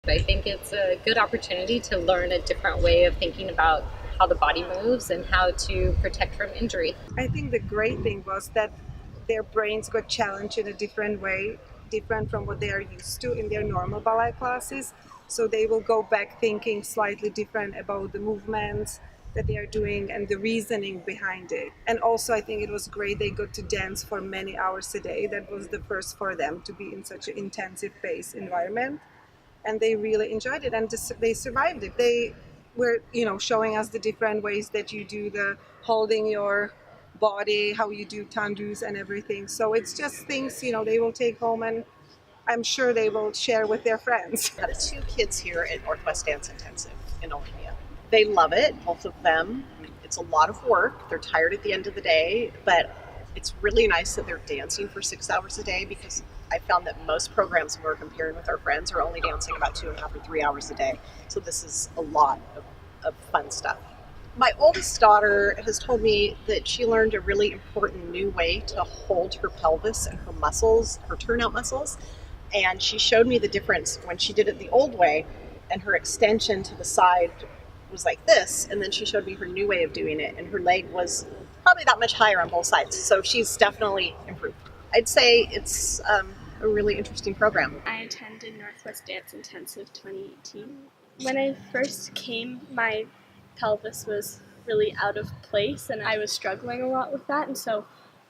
I think it's a good opportunity to learn a different way of thinking about how the body moves and how to protect from injury. I think the great thing was that their brains got challenged in a different way, different from what they are used to in their normal ballet classes. So they will go back thinking slightly different about the movements that they are doing and the reasoning behind it. And also, I think it was great they got to dance for many hours a day. That was the first for them to be in such an intensive pace environment. And they really enjoyed it and they survived it. They were, showing us the different ways that you do the holding your body, how you do tandus and everything. So it's just things, they will take home, and I'm sure they will share with their friends. I have two kids here at Northwest Dance Intensive in Olympia. They love it, both of them. It's a lot of work. They're tired at the end of the day, but it's really nice that they're dancing for 6 hours a day, because I found that most programs when we're comparing with our friends are only dancing about 2.5 or 3 hours a day. So this is a lot of fun stuff. My oldest daughter has told me that she learned a really important new way to hold her pelvis and her muscles, her turnout muscles. And she showed me the difference when she did it the old way, and her extension to the side was like this. And then she showed me her new way of doing it, and her leg was probably that much higher on both sides. So she's definitely improved. I'd say it's a really interesting program. I attended Northwest Dance Intensive 2018. When I first came, my pelvis was really out of place and I was struggling a lot with that. And so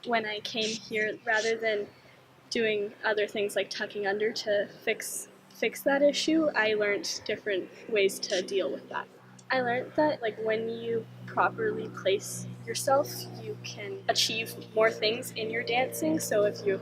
when I came here, rather than doing other things like tucking under to fix that issue, I learned different ways to deal with that. I learned that when you properly place yourself, you can achieve more things in your dancing. So if you're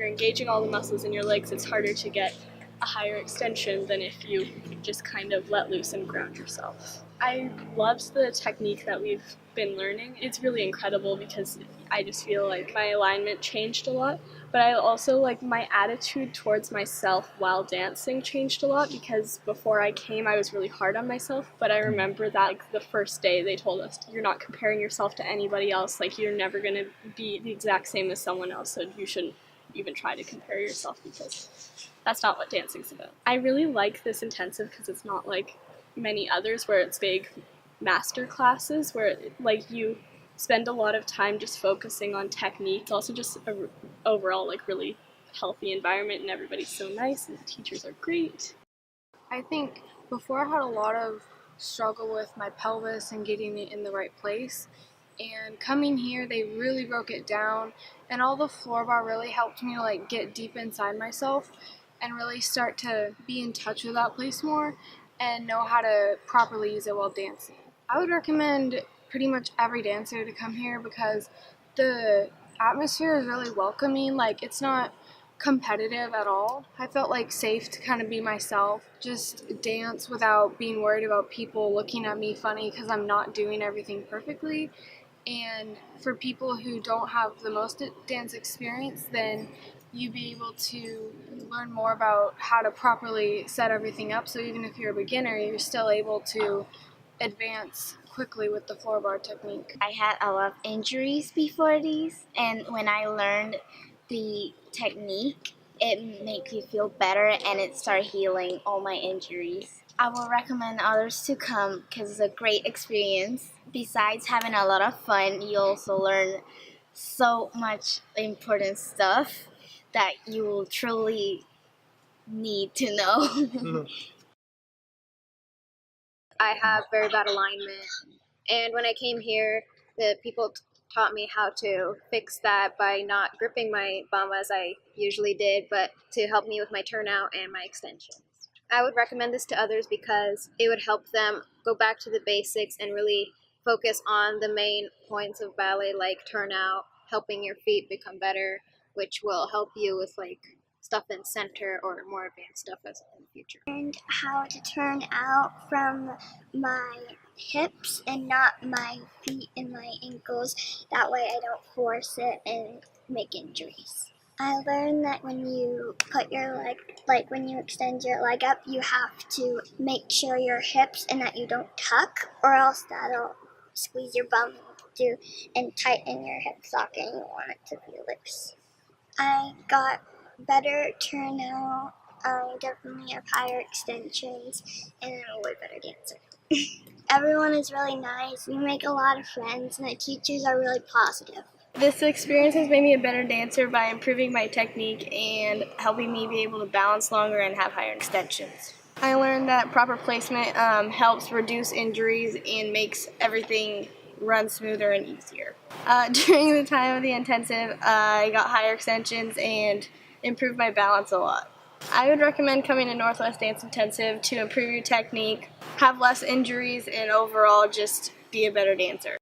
engaging all the muscles in your legs, it's harder to get a higher extension than if you just kind of let loose and ground yourself. I loved the technique that we've been learning. It's really incredible because I just feel like my alignment changed a lot, but I also my attitude towards myself while dancing changed a lot, because before I came I was really hard on myself, but I remember that the first day they told us you're not comparing yourself to anybody else, you're never going to be the exact same as someone else, so you shouldn't even try to compare yourself because that's not what dancing's about. I really like this intensive because it's not like many others where it's big master classes where you spend a lot of time just focusing on technique. It's also just a overall really healthy environment, and everybody's so nice and the teachers are great. I think before I had a lot of struggle with my pelvis and getting it in the right place. And coming here, they really broke it down, and all the floor bar really helped me to get deep inside myself and really start to be in touch with that place more and know how to properly use it while dancing. I would recommend pretty much every dancer to come here because the atmosphere is really welcoming. It's not competitive at all. I felt safe to kind of be myself, just dance without being worried about people looking at me funny because I'm not doing everything perfectly. And for people who don't have the most dance experience, then you be able to learn more about how to properly set everything up, so even if you're a beginner, you're still able to advance quickly with the floor bar technique. I had a lot of injuries before these, and when I learned the technique, it made me feel better and it started healing all my injuries. I will recommend others to come because it's a great experience. Besides having a lot of fun, you also learn so much important stuff that you will truly need to know. I have very bad alignment, and when I came here, the people taught me how to fix that by not gripping my bum as I usually did, but to help me with my turnout and my extensions. I would recommend this to others because it would help them go back to the basics and really focus on the main points of ballet, like turnout, helping your feet become better, which will help you with stuff in center or more advanced stuff as in the future. Learned how to turn out from my hips and not my feet and my ankles. That way I don't force it and make injuries. I learned that when you put your leg, when you extend your leg up, you have to make sure your hips and that you don't tuck, or else that'll squeeze your bum and tighten your hip socket and you want it to be loose. I got better turnout I definitely have higher extensions, and I'm a way better dancer. Everyone is really nice. We make a lot of friends, and the teachers are really positive. This experience has made me a better dancer by improving my technique and helping me be able to balance longer and have higher extensions. I learned that proper placement helps reduce injuries and makes everything run smoother and easier. During the time of the intensive, I got higher extensions and improved my balance a lot. I would recommend coming to Northwest Dance Intensive to improve your technique, have less injuries, and overall just be a better dancer.